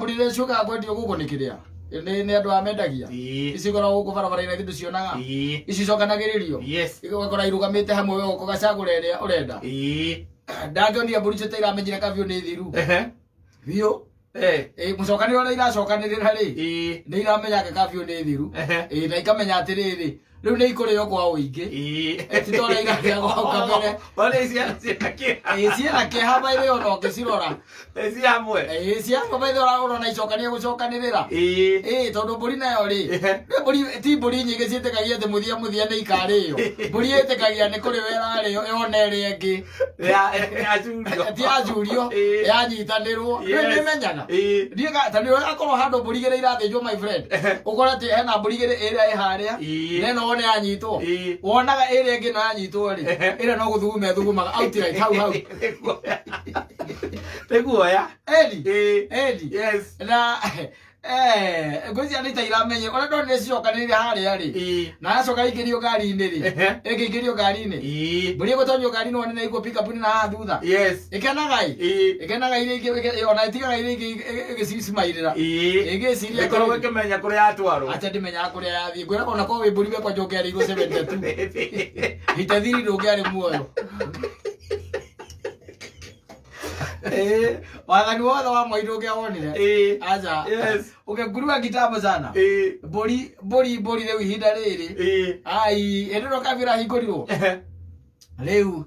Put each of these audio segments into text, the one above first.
mburi le shuka kwendio guko nikiria ne andu amendagia ici gora guko barabara-ini ndu cionaga ici cokanagiririo igakora irugamite hamwe we uko gacagura iria urenda ndangionia mburi cio tairamenyire kabio ni thiru bio mucokanire ona iracokanirira ri ni iramenya kabio ni thiru na ikamenya atiriri riu ni ikurio kwa uingi titore iragia kwa kamere ole cia ke haba ile ono ngicirora cia hamwe cia hamwe ithora urona icokania gucokanirira tondu mburi nayo ri mburi ti mburi nyingi cietekagia ati muthia ni ikariyo mburi etekagia ni kuri wera ri yone ri engi ti ajurio yanyitanirwo ni menyaga ndiga tani akorwo handu mburi gire irathinjwo my friend ukora ati hena mburi gire ira iharia neno one anyitwo wonaga ere ngi na anyitwo ri ira no guthugumaga outright hau teguoya edi yes na ngozi anita iramenye ona ndo ne cionkanire haria ri na acoka ikirio ngari-ini ri ikirio ngari-ini mburi gutonyo ngari-ini wone na iko pick up ni na thutha yes ikenaga ire ona itigaga ire igicicimairira igiciria korwo ikimenya kuri atwaro acha ndimenya kuri yathie ngwira ona ko we mburi we kwa njoke ari 72 hitathiri ndungiari muoyo wathani wothe wa Mwairu ukiawonire acha ukegurua kitambo sana mburi riu ihinda riri ai endero kabira hingurirwo riu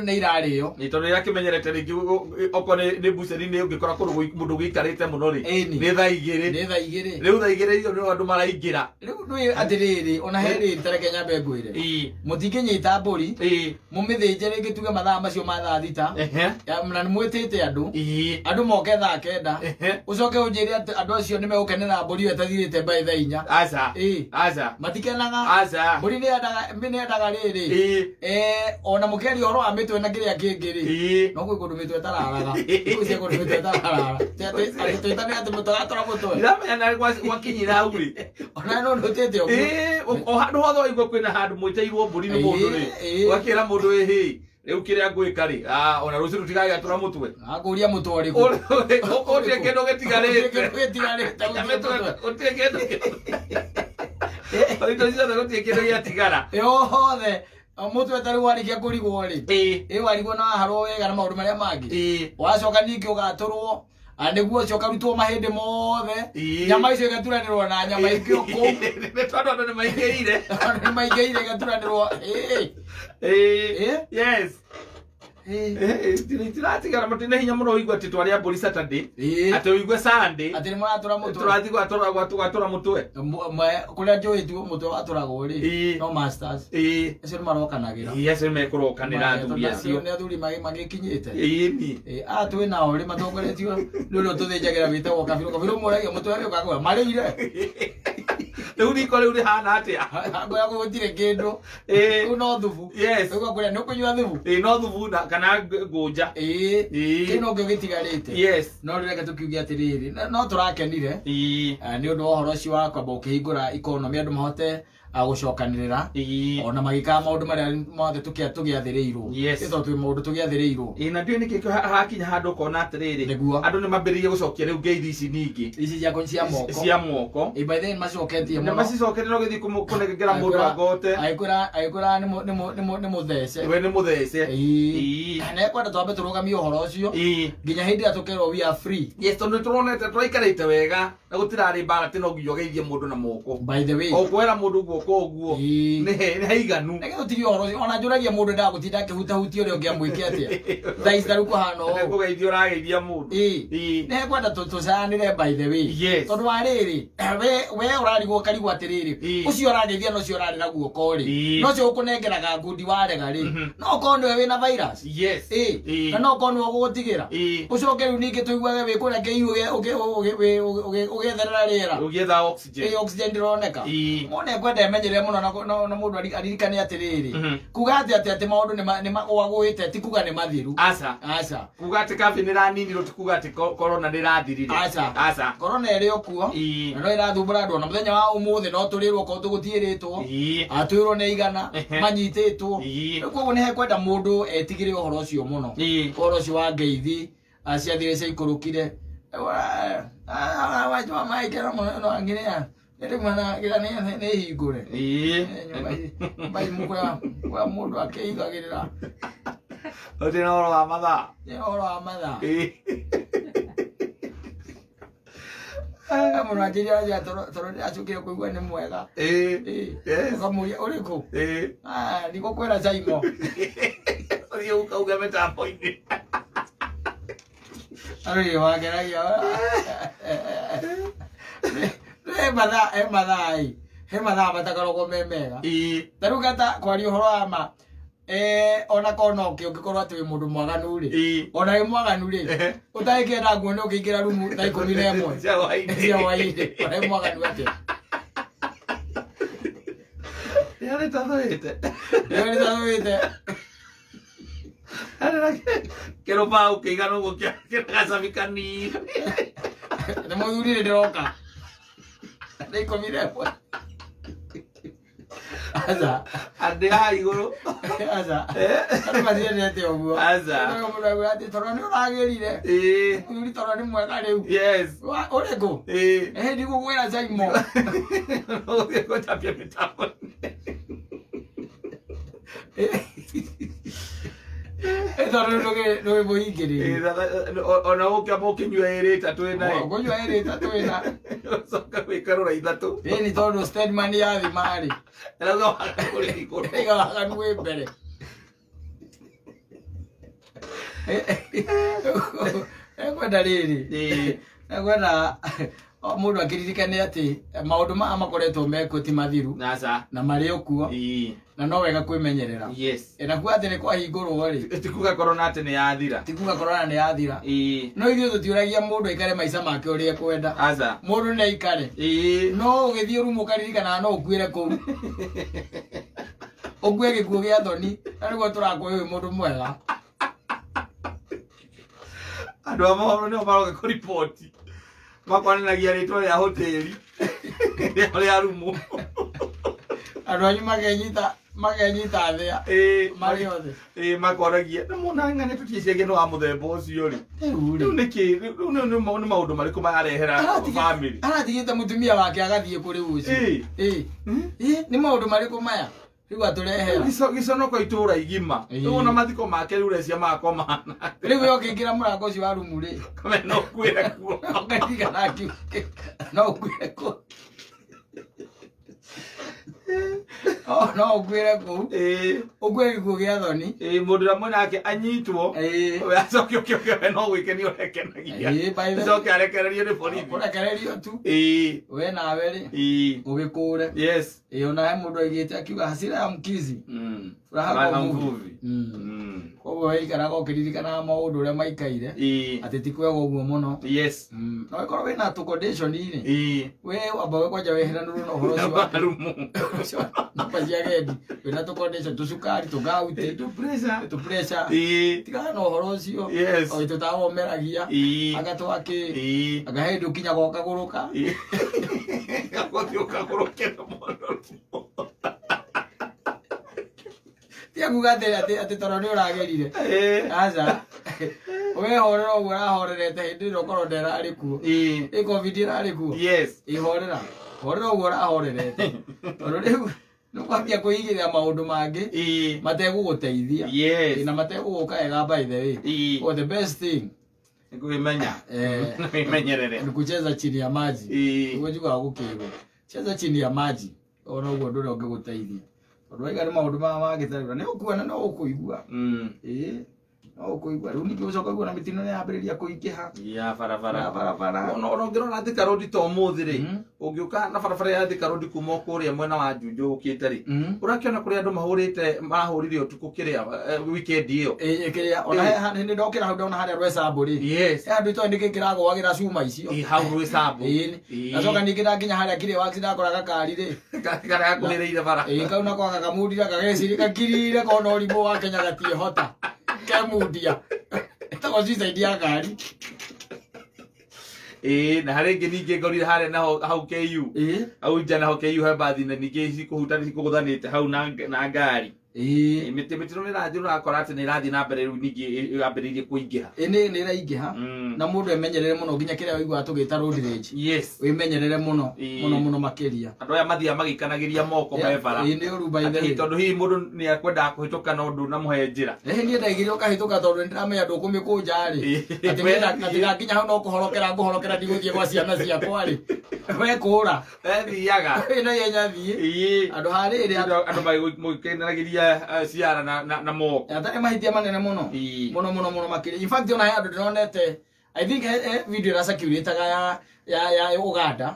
ni irario ni tondu yakimenyerete ringi oko ni buceri-ini ungikora kuru mundu gikarite muno ri ni thaa igiri riu thaa igiri iyo ni andu maraingira riu ni atiriri ona heri tereke nyambe ngwire mutinginyita mburi mumithinje ringi tuge mathaa macio ma thaa thita na ni mwitite andu moke thaa kenda ucoke unjire andu acio ni megukenera mburi we tathirite mbai thaa 4 aca matikenaga mburi ni endaga riri ona mukeri oro amitwe na kiria kingiri no gwi kundu mitwe tararaga kucia kundu mitwe tararaga ati twitane ati mutwe atora mutwe iramenya na gwakinyira hau ri ona no ndutete o handu hothe waigua kwina handu mwiteirwo mburi ni mundu ri wakira mundu riu kiria ngwika ri ona ruciru tigaga atora mutwe akuria mutwe ri utie kindu gitigarite utie kindu oito cia utie kindu giatigara hothe mutwe tari warikia kurigwo ri warigwo na harwo wega na maundu maria mangi wacoka ningi ugaturwo niguo coka rutwo mahindi mothe nyama icio igaturanirwo na nyama ingĩ kũu tondu andu nĩ maingĩire igaturanirwo yes tiratigara matina hinya muno uigua ati twaria mburi Saturday ati uigua Sunday ati ni muratura mutwe turathi gwatura mutwe kuria njui tu mutwe waturagwo ri no masters acio ni marokanagira acio mekurokanira athuri acio ni athuri magikinyite ni twi nao ri matongoretio ni uri tuthinjagira witagwo kabiru muragia mutwe ri ukagwa marire riu riko riu rihana atia ngoya gutire kindu no thubu ugakuria ni ukunyua thubu no thubu kana ngunja kino ngio gitigarite no rireke tukiugia atiriri no turakenire ni undu wa uhoro ucio wa kwamba ukihingura economy andu mahote gucokanirira ona magika maundu maria mothe tugiathirirwo ito twi maundu tugiathirirwo na ndio niki hakinya handu kona atiriri andu ni mambiririe gucokia riu ngeithi ici ningi ici cia moko by the way macoketie muno macicoketie no githi kunengera mundu agote aikura ni muthece we ni muthece na kwenda twambe turugamie uhoro ucio nginya hindi atukerwo we are free tondu turonete twaikarite wega na gutirari mbara tino nginya geithie mundu na moko by the way okwera mundu guoko uguo ni haiganu nege tutiri uhoro ucio ona njuragia mundu ndagutinda akihutahutia uria ungiamwike atia thaicitaru kuhana o kugeithia urageithia mundu ne kwenda tucanire by the way tondu wariri we urarigwo karigwo atiriri ucio urageithia no cio urarira guoko ri no cio ukunengeraga ngundi warega ri no kondo we na virus na no kondo gugutigira ucoke riu ningi tuigwaga we kuria ngeiu ugetherera riera ugietha oxygen oxygen ndironeka mone kwenda emenyere muno na mundu aririkane atiriri kuga ati maundu ni magwagwite ti kuga ni mathiru aca kuga ati kabi ni raninirwo ti kuga ati corona ni rathirire aca corona iri okuo na no irathumbura andu na muthenya wa umuthi no turirwo ko tugutieritwo atwirwo ni igana manyititwo koguo ni hekwenda mundu etigire uhoro ucio muno uhoro ucio wa ngeithi aciathire cia ikurukire wajua maikera no angiria ere mwana gira ne hingure bai mukwa kwa mundu akeigagirira oti na oro amatha mundu ajiria ya toro achukire kuigua ni mwega ukamuria uriku niko kwera Chaimo ori uka mitambo ini ari wageragia he mathaa matakoragwo me mega tarĩu gata kwaria ũhoro wa ma ona korwo ũngĩkorwo atĩ wĩ mũndũ mwaganu rĩ ona wĩ mwaganu rĩ ũtagĩkĩenda nguo nĩ ũkĩingĩra rumu thaa 11 cia hwainĩ ona wĩ mwaganu atĩa nĩ tathũĩte kero pau kĩigana ũguo kĩna gacabi kanini nĩ mũthuri nĩ ndĩroka nĩ 11 aza andĩ haha igũrũ aza andũ mathiendete ũguo aza mũndũ auga atĩ toro nĩ ũragĩrire mũthuri toro nĩ mwega rĩu ũrĩkũ ndigũkwĩra Chaimo ũgũthiĩ gũtambia mĩtambo toro nĩ mũhingĩrĩri ona ũkĩamba ũkĩnyua ĩrĩ ĩtatũ ĩna ũkũnyua ĩrĩ ĩtatũ ĩna ũcoka gwĩkarũra ithatũ nĩ tondũ Stedman yathima rĩ ĩrauga waganu ũrĩ igũrũ ĩga waganu wĩ mbere ekwenda rĩrĩ ekwenda mũndũ akĩririkane atĩ maũndũ maya makoretwo mekuo ti mathiru na marĩ o kuo na no wega kwĩmenyerera na kuga atĩ nĩ kwahingũrwo rĩ tikuga korona atĩ nĩ yathira tikuga korona nĩ yathira no ithuĩ tũtiũragia mũndũ aikare maica make ũrĩa ekwenda mũndũ nĩ aikare no ũgĩthiĩ rumu ũkaririkanaga no ũkuĩre kũu ũkue gĩkuũ gĩa thoni na nĩguo tũrakũĩ wĩ mũndũ mwega andũ a mohoro nĩo maroka kũriboti makwananagia rĩtwa rĩa hoteli rĩa rumu andũ anyu makenyita thĩa marĩ othe makoragia nĩ mona ng'ane tũtieciagia nĩ wa mũthemba ũcio rĩ rĩu nĩkĩ nĩ maũndũ marĩkũ marehera bamĩrĩ aratigĩte mũtumia wake agathiĩ kũrĩ ũcio nĩ maũndũ marĩkũ maya rĩu atũrehera gĩconoko itũũra igima rĩu ona mathiko make rĩu recia makomana rĩu we ũkĩingĩra mũrango ũcio wa rumu rĩ kame no ũkuĩre kuo ũkaririkana akiuge no ũkuĩre kuo no ũkuĩre kũu ũkue gĩkuũ gĩa thoni mũndũ ũrĩa mwena wake anyitwo we acoke ũkĩoke we no gwĩkenia ũrekenagia acoke arekererio nĩ borithi ũrekererio tu we nawe rĩ ũgĩkũre ona he mũndũ aigĩte akiuga hasira ya mkizi furaha kwa mvuvi koguo weikaraga ũkĩririkanaga maũndũ ũrĩa maikaire atĩ ti kwega ũguo mũno no wĩkorwo wĩna tũ-condition-inĩ we wamba kwanja weheranũrwo na ũhoro ũcio namba cia gendi wĩna tũ-condition tũcukari tũgauti tũ-pressure tigana na ũhoro ũcio o tũtawomeragia agatwakĩ agahe ndũkinyaga ũkagũrũka gagũthiĩ ũkagũrũkĩra mũndũ tia kuga atĩ toro nĩ ũragerire aca wehorera ũguo ũrahorerete hĩndĩ ĩrĩa ũkorwo nderarĩ kuo covid ĩrarĩ kuo horera ũguo ũrahorerete tondũ rĩu nĩ kwambia kwĩigĩrĩra maũndũ mangĩ mategũgũteithia na mategũgũka wega by the way or the best thing kwĩmenya wĩmenyerere ni kucheza chini ya maji ũguo njugaga gũkĩrwo cheza chini ya maji ona ũguo ndũrĩa ũngĩgũteithia tondũ waiga nĩ maũndũ maya magĩtarĩra nĩ ũkuona no ũkũigua no ũkũigua rĩu ningĩ ũcoka ũguo na mĩtino nĩ yambĩrĩria kũingĩha ya barabara ona ũngĩrora Thika Road ta ũmũthĩ rĩ ũngĩũka na barabara ya Thika Road kuma kũrĩa mwena wa Njunjũ ũkĩte rĩ ũrakĩona kũrĩa andũ marahũrire ũtukũ kĩrĩa weekend ĩyo kĩrĩa ona nĩ ndokĩra hau ndona harĩa Rwecambũ rĩ andũ itoĩ nĩkĩ kĩragwagĩra cuma icio hau Rwecambũ nacoka ningĩ ndanginya harĩa kĩrĩa waci ndakora gakari rĩ karĩa gakuhĩrĩire bara kau nako gakamundire gageciria gakirire kona ũrimũ wa Kenya gatiĩhota kemundia ĩtagwo suicide ya ngari na harĩ ĩngĩ ningĩ ngorire harĩa naho hau KU hau nja naho KU he mbathi na ningĩ cikũhutania cikũgũthanĩte hau na ngari Mitino ni rathi urakora ati ni rathi na mbere riu ningi ambiririe kuingiha. Ni raingiha. Na mundu emenyerere muno nginya kiria wigua tugita road rage. Yes. Wimenyerere muno muno makiria. Andu aya mathia magikanagiria moko mebara. Ni uruba inde. Tondu hi mundu ni akwenda kuhituka na undu na muhe njira. Ni ndaigire ukahituka tondu ndiramenya ndukumikunja ri. Ati nginya hau no kuhorokera ndigũthiĩ gwa ciana ciakwa ri. We kũra. Thiaga. Ino yenya thie. Andu harĩrĩ andu magikenagiria ciara na moko. Atari mahitia manene muno. Muno makiria. In fact ona he andu ndironete I think video ira circulateaga ya Uganda.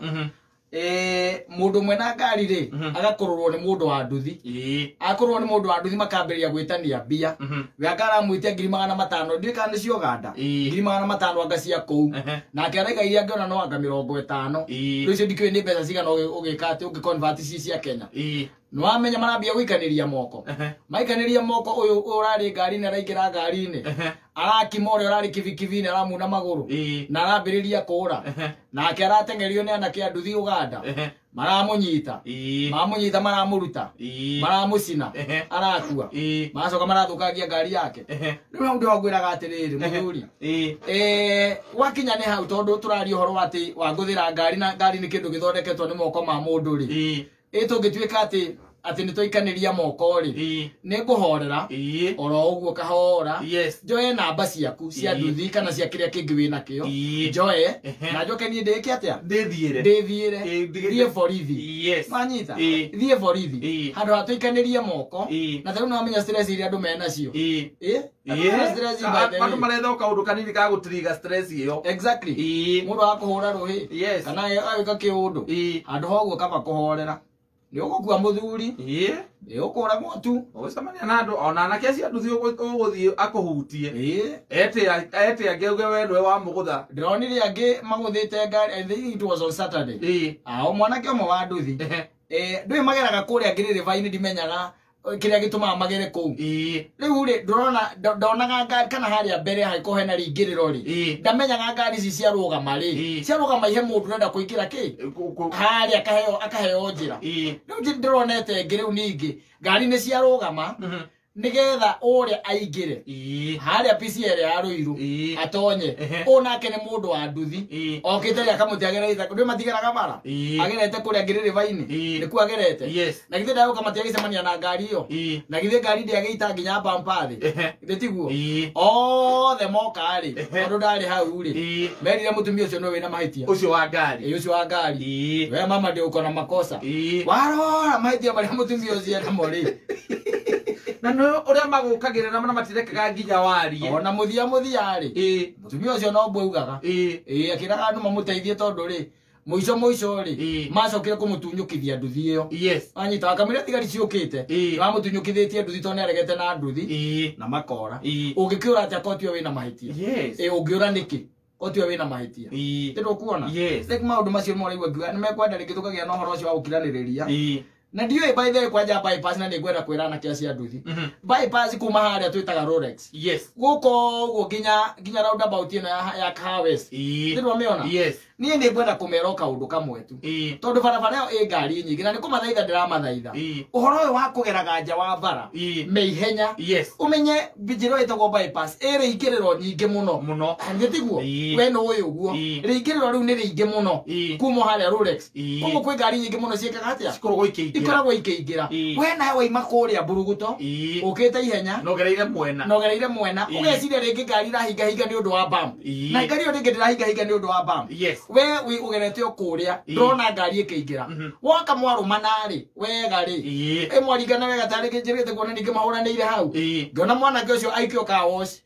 Mundu mwena ngari ri agakororwo ni mundu wa nduthi. Akororwo ni mundu wa nduthi makamberia gwitania mbia. We akara mwite 500 ndikana cio Uganda. 500 agacia kou. Na akerega iria ngiona no anga 50. Rucio ndikwe ni mbeca cigana ugika ati ugiconvert cia Kenya. No amenya marambia gwikaniria moko. Maikaniria moko uyu urari ngari ni araingira ngari ni. Arakimore urari kivikivi ni aramuna maguru. Na arambiriria kura. Na akeratengerio ni anake anduthi Uganda. Maramunyita. Mamunyita maramuruta. Maramucina. Arakua. Macoka marathukagia ngari yake. Riu hau ndio ngwiraga atiriri muthuri. Wakinya ni hau tondu turari uhoro ati wanguthira ngari na ngari ni kindu githondeketwo ni moko ma mundu ri. Tungituika ati nitũikaniria moko ri ni nguhorera oro uguo kahora njoe namba ciaku cia nduthi kana cia kiria kingi wina kio njoe na njoke ni ndike atia ndithiire borithi manyita thie borithi handu hatuikaniria moko na tariu no amenya stress iria andu mena cio andu maretha kaundu kanini ka gutriga stress iyo exactly mundu akuhura ruhi kana agika kiundu handu hoguo kaba kuhorera ni ugukua muthuri ukura mwotu ucamania na andu ona anake acio nduthi uguthie akuhutie ete ageuge we nwe wa mugutha ndironire angi maguthite ngari I think it was on Saturday mwanake omwe wa nduthi ndui mageraga kuria ngiri rivaini ndimenyaga kiria gituma magere kou riu ri ndonaga ngari kana haria mbere haiko hena ringiriro ri ndamenyaga ngari ici ciarugama ihe mundu nenda kuingira ki haria akaheo njira riu ndironete ngiriu ningi ngari ni ciarugama nigetha uria aingire haria PCL ya Ruiru atonye onake ni mundu wa nduthi okite ria kamutiagerete ndu matigeraga bara agerete kuria ngiri rivaini niku agerete na githe ndayo kamatiagicemania na ngari iyo na githe ngari ndiageita nginya bampathi nditiguo othe moka ri andu ndari hau ri merire mutumia ucio no wina mahitia ucio wa ngari we mama ndi ukona makosa warora mahitia bari mutumia ucio na mori na no uria magukagirira na matirekaga nginya warie ona muthia ri mutumia ucio no mbaugaga akiraga andu mamuteithie tondu ri muico ri macokire kumutunyukithia nduthi iyo anyita akamira thigari ciukite bamutunyukithitie nduthi tondu aregete na nduthi na makora ungikiura ati akotio wina mahitia ungiura niki otio wina mahitia tindu kuona like maundu macio moraigua ngiuga nimekwenda rikithukagia no horo ucio wa gukiraniriria na ndio by the way kwanja bypass na nigwenda kwirana kiasi nduthi bypass kuma haria twitaga Rolex guko ginya roundabout ino ya Kawes ndirwa meona niĩ nĩngwenda kũmera kaũndũ kamwe tu tondũ barabara ĩyo ĩ ngari nyingĩ na nĩ kũmathaitha ndĩramathaitha ũhoro ũyũ wa kũgeraga nja wa bara meihenya ũmenye njĩra ĩtagwo bypass ĩrĩ ingĩrĩro nyingĩ mũno ngĩtiguo we no ũyũ ũguo rĩingĩrĩro rĩu nĩ rĩingĩ mũno kuma harĩa Rolex ũguo kwĩ ngari nyingĩ mũno ciĩkaga atĩa ikoragwo ikĩingĩra we nawe waima kũrĩa Mburuguto ũkĩte ihenya nogereire mwena ũgeciria rĩngĩ ngari irahingahinga nĩ ũndũ wa bump na ngari ĩyo rĩngĩ ndĩrahingahinga nĩ ũndũ wa bump we ugerete okuria ndona ngari ikiingira woka mwaruma nari wega ri mwarigana wega tari kinjirite kuona ningi mahuranire hau ngona mwana ke ucio aikio ka wash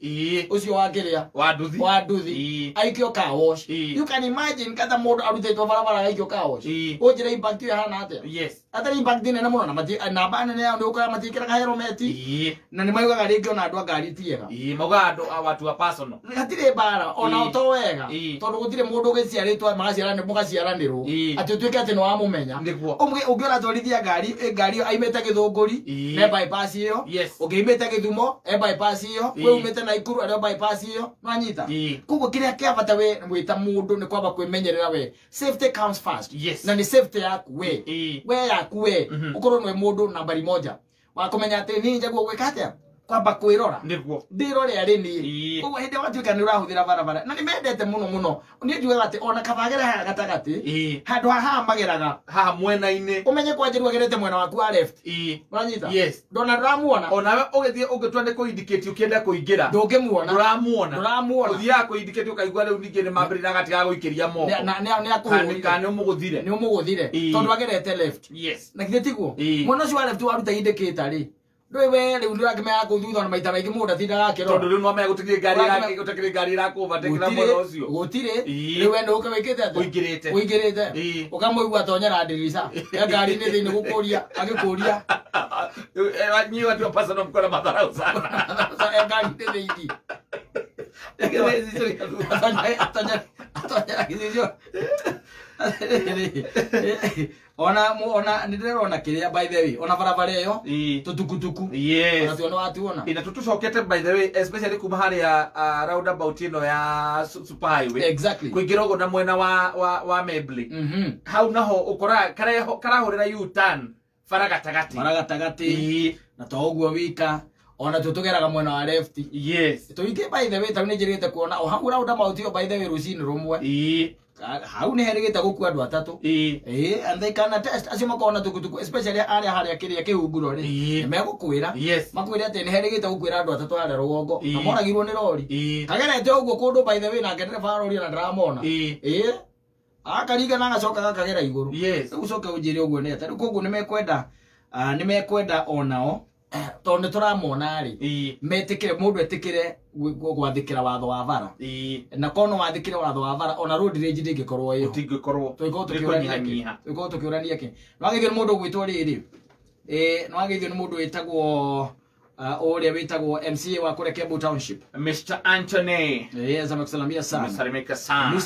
ucio wakiria wa nduthi aikio ka wash you can imagine kata mundu arutitwo barabara aikio ka wash unjira impact ya hana atia atari impact nene muno na bana ne yao ndukora matikira ka helmet na ni mayugaga ringi ona andu ngari tiega mauga andu watu wa personal hatire bara ona uto wega tondu gutire mundu giciaritwa magaciaranirwo ati utuike ati no amumenya ungiora twarithia ngari aimete githunguri ne bypass iyo ungiimete githumo bypass iyo we umete na Ikuru ari bypass iyo nwanyita kugo kiria kiabata we mwita mundu ni kwamba kwimenyerera we safety comes first na ni safety yaku we yaku we ukorwo nwe mundu nambari moja wa kumenya ati ni njaguo gwika atia kwamba kwirora niguo ndirore ari ni uguo hindi watuika ni urahuthira barabara na ni mendete muno muno ni njugaga ati ona kabagera ha gatagati handu ha mageraga ha mwena-ini umenye kwa njiru agerete mwena waku wa left uranyita yes ndona ndiramuona onawe ugithie ugitwande ku indicate ukienda kuingira ndungimuona nduramuona uthia ku indicate ukaigua riu ningi ni mambirira gatiga guikiria moko ni akuhurira ni umuguthire tondu agerete left yes na kitiguo mwana ucio wa left waruta indicate ri ndwe riu ndirakimenya kuthutha na maita maingi mundu atindaga akirora tondu riu no menya gutikire ngari iraku overtake mwana ucio gutire riu wende ukawikite ati uingirite ukamuigua tonyera ndirisa ya ngari ni thiini gukuria agikuria nyi watu wa personal mkona madharau sana ya ngari ni thiini atonyera kizio ona ndirona kiria by the way ona barabara yo tutukutuku yes ona tuona watuona ina tutucokete by the way especially kuma haria roundabout ino ya super highway exactly kuingira ugo na mwena wa Mebley hau naho ukora karahurira U-turn faragatagati na to uguo wika ona tutugeraga mwena wa left yes tuike by the way tauni njirite kuona o hau roundabout yo by the way rucini rumwe hau ni herigite guku andu atatu and they can attest acio makona tukutuku especially aria haria kiria kihunguro ri megukwira makwira ati ni herigite gukwira andu atatu haria rugongo na moragirwo ni lori kagerete uguo kundu by the way na ngenere fa lori na ndramona akariga na gacoka kagera iguru ucoke unjire uguo ni atari kuguo nimekwenda onao tondu turamona ri metikire mundu etikire gwathikira watho wa bara na kono wathikire watho wa bara ona road rage ndingikorwo iyo tuikorwo tukiurania ki nwagithio ni mundu gwitwo riri nwagithio ni mundu witagwo uria witagwo MCA wa kure Kiambu Township Mr. Anthony amekusalamia sana amesalimika sana